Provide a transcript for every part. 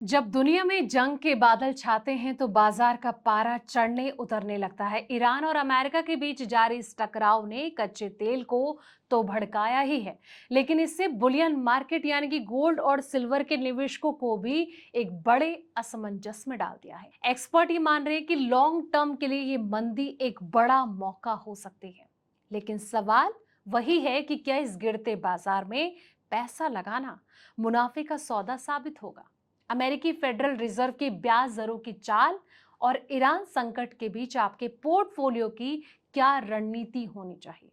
जब दुनिया में जंग के बादल छाते हैं तो बाजार का पारा चढ़ने उतरने लगता है। ईरान और अमेरिका के बीच जारी इस टकराव ने कच्चे तेल को तो भड़काया ही है, लेकिन इससे बुलियन मार्केट यानी कि गोल्ड और सिल्वर के निवेशकों को भी एक बड़े असमंजस में डाल दिया है। एक्सपर्ट ये मान रहे हैं कि लॉन्ग टर्म के लिए ये मंदी एक बड़ा मौका हो सकती है, लेकिन सवाल वही है कि क्या इस गिरते बाजार में पैसा लगाना मुनाफे का सौदा साबित होगा। अमेरिकी फेडरल रिजर्व की ब्याज दरों की चाल और ईरान संकट के बीच आपके पोर्टफोलियो की क्या रणनीति होनी चाहिए।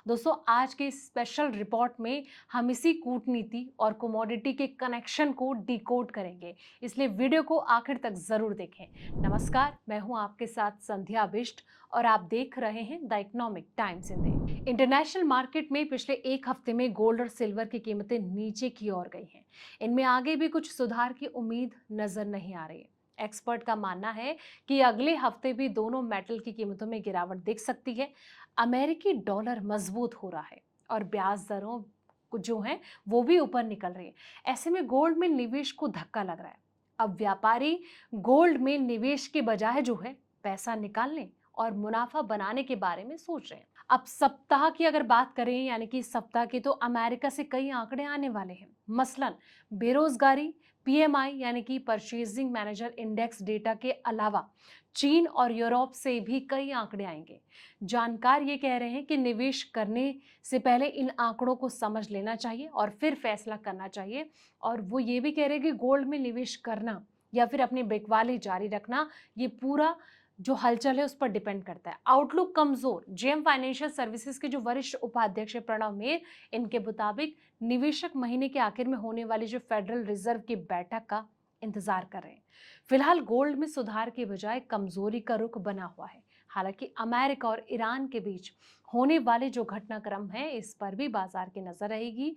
दोस्तों, आज के स्पेशल रिपोर्ट में हम इसी कूटनीति और कमोडिटी के कनेक्शन को डिकोड करेंगे, इसलिए वीडियो को आखिर तक जरूर देखें। नमस्कार, मैं हूं आपके साथ संध्या बिष्ट और आप देख रहे हैं the economic times Hindi. International market में पिछले एक हफ्ते में गोल्ड और सिल्वर की कीमतें नीचे की ओर गई हैं। इनमें आगे भी कुछ सुधार की उम्मीद नजर नहीं आ रही है। एक्सपर्ट का मानना है कि अगले हफ्ते भी दोनों मेटल की कीमतों में गिरावट दिख सकती है। अमेरिकी डॉलर मजबूत हो रहा है और ब्याज दरों जो है वो भी ऊपर निकल रही है। ऐसे में गोल्ड में निवेश को धक्का लग रहा है। अब व्यापारी गोल्ड में निवेश के बजाय जो है पैसा निकालने और मुनाफा बनाने के बारे में सोच रहे हैं। अब सप्ताह की अगर बात करें, यानी कि इस सप्ताह की, तो अमेरिका से कई आंकड़े आने वाले हैं। मसलन बेरोजगारी, पीएमआई यानी कि परचेजिंग मैनेजर इंडेक्स डेटा के अलावा चीन और यूरोप से भी कई आंकड़े आएंगे। जानकार ये कह रहे हैं कि निवेश करने से पहले इन आंकड़ों को समझ लेना चाहिए और फिर फैसला करना चाहिए। और वो ये भी कह रहे हैं कि गोल्ड में निवेश करना या फिर अपनी बिकवाली जारी रखना, ये पूरा जो हलचल है उस पर डिपेंड करता है। आउटलुक कमजोर। जेएम फाइनेंशियल सर्विसेज के जो वरिष्ठ उपाध्यक्ष प्रणव मेर, इनके मुताबिक निवेशक महीने के आखिर में होने वाली जो फेडरल रिजर्व की बैठक का इंतजार कर रहे हैं। फिलहाल गोल्ड में सुधार के बजाय कमजोरी का रुख बना हुआ है। हालांकि अमेरिका और ईरान के बीच होने वाले जो घटनाक्रम है, इस पर भी बाजार की नजर रहेगी।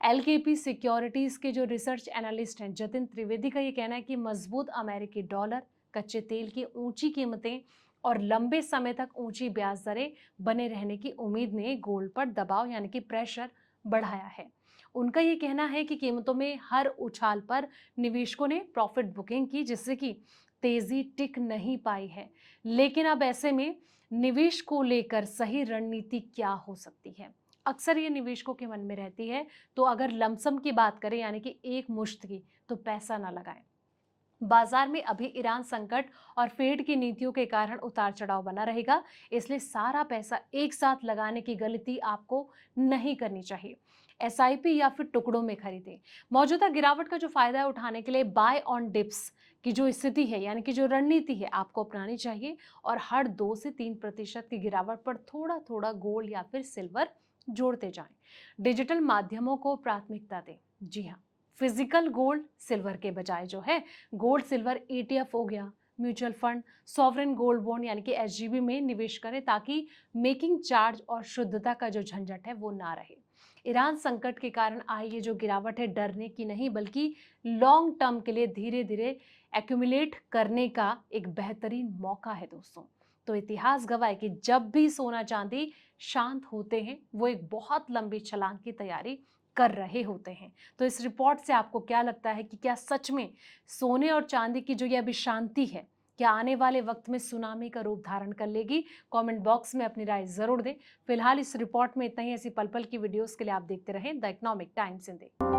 एलकेपी सिक्योरिटीज के जो रिसर्च एनालिस्ट हैं जतिन त्रिवेदी का ये कहना है कि मजबूत अमेरिकी डॉलर, कच्चे तेल की ऊंची कीमतें और लंबे समय तक ऊंची ब्याज दरें बने रहने की उम्मीद ने गोल्ड पर दबाव यानी कि प्रेशर बढ़ाया है। उनका ये कहना है कि कीमतों में हर उछाल पर निवेशकों ने प्रॉफिट बुकिंग की, जिससे कि तेजी टिक नहीं पाई है। लेकिन अब ऐसे में निवेश को लेकर सही रणनीति क्या हो सकती है, अक्सर ये निवेशकों के मन में रहती है। तो अगर लमसम की बात करें यानी कि एक मुश्त की, तो पैसा ना लगाएं। बाजार में अभी ईरान संकट और फेड की नीतियों के कारण उतार चढ़ाव बना रहेगा, इसलिए सारा पैसा एक साथ लगाने की गलती आपको नहीं करनी चाहिए। एसआईपी या फिर टुकड़ों में खरीदें। मौजूदा गिरावट का जो फायदा है उठाने के लिए बाय ऑन डिप्स की जो स्थिति है यानी कि जो रणनीति है आपको अपनानी चाहिए और हर 2 से 3% की गिरावट पर थोड़ा थोड़ा गोल्ड या फिर सिल्वर जोड़ते जाएं। डिजिटल माध्यमों को प्राथमिकता दें। जी हाँ, फिजिकल गोल्ड सिल्वर के बजाय जो है गोल्ड सिल्वर ईटीएफ हो गया, mutual fund, sovereign gold bond यानी कि एसजीबी में निवेश करें, ताकि मेकिंग चार्ज और शुद्धता का जो झंझट है वो ना रहे। ईरान संकट के कारण आई ये जो गिरावट है डरने की नहीं, बल्कि लॉन्ग टर्म के लिए धीरे धीरे एक्यूमुलेट करने का एक बेहतरीन मौका है दोस्तों। तो इतिहास गवाह है कि जब भी सोना चांदी शांत होते हैं, वो एक बहुत लंबी छलांग की तैयारी कर रहे होते हैं। तो इस रिपोर्ट से आपको क्या लगता है कि क्या सच में सोने और चांदी की जो ये अभी शांति है, क्या आने वाले वक्त में सुनामी का रूप धारण कर लेगी? कमेंट बॉक्स में अपनी राय जरूर दें। फिलहाल इस रिपोर्ट में इतना ही। ऐसी पल पल की वीडियोस के लिए आप देखते रहें द इकोनॉमिक टाइम्स हिंदी।